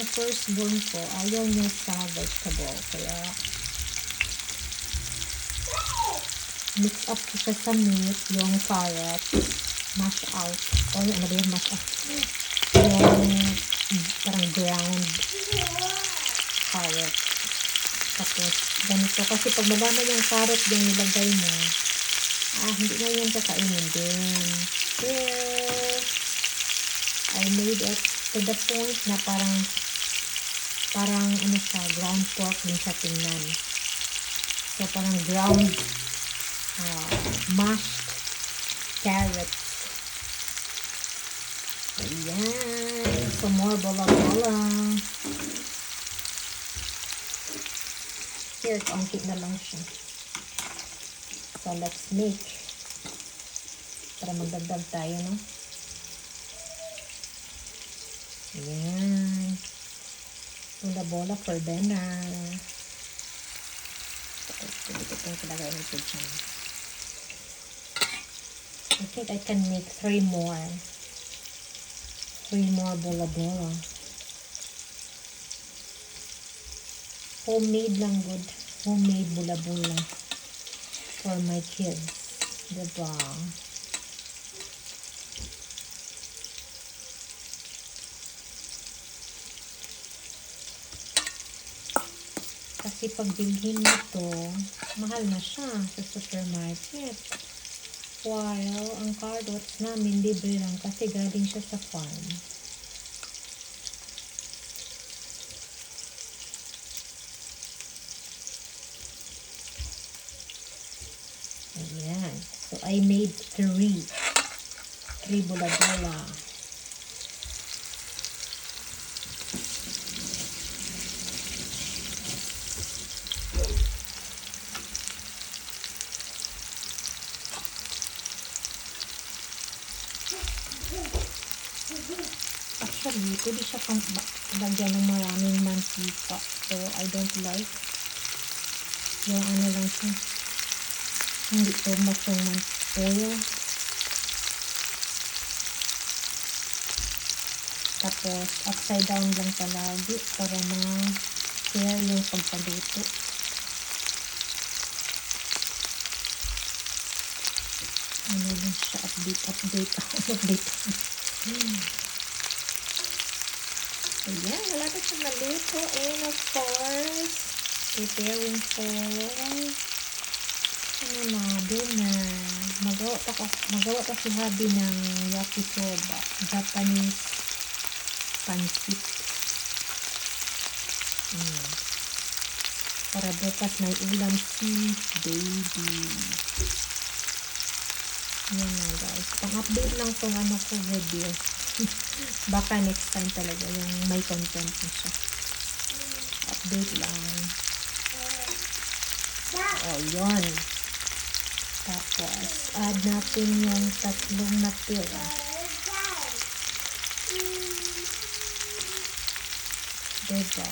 yung firstborn ko, ayaw niya sa vegetable. Kaya, mix up ko siya sa meat, yung carrot, mash out. O ano ba yun, mash out? Yung parang ground carrot. Tapos, ganito. Kasi pag madama yung carrot yung nilagay mo, hindi na yan kakainin din. Well, I made it to the point na parang ano siya, ground pork din sa tingnan. So, parang ground mashed carrots. Ayan. So, more bola-bola. Here, kaunti na lang siya. So, let's make. Para magdagdag tayo, no? Ayan. Bola-bola for dinner. Ito yung pinagay ng kitchen. I think I can make 3 more. 3 more bola-bola. Homemade lang good. Homemade bola-bola. For my kids. Diba? Kasi pag bilhin mo to, mahal na siya sa supermarket. While ang carrots namin libre lang kasi galing siya sa farm. Ayan. So, I made 3 bola-bola. Actually, pwede siya pang lagyan ng maraming mantika. So, I don't like yung ano lang siya. Hindi so much yung oil. Tapos, upside down lang palagi para ma-fair yung pagpaluto. Ano lang siya, update. Ayan, wala na siya naluto. And of course, preparing for dinner. Magawa pa si Habi ng yakisoba, Japanese pancit. Para bukas may ulam si baby. Yan na guys. Pang-update lang itong ano ko video. Baka next time talaga yung may content na siya. Update lang. Yun. Tapos, add natin yung 3 natira. Diba?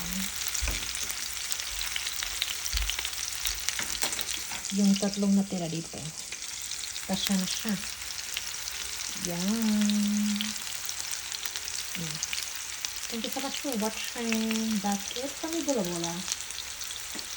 Yung 3 natira dito. Kasya na siya. Yan. Thank you so much for watching. That's it. Kami bola-bola.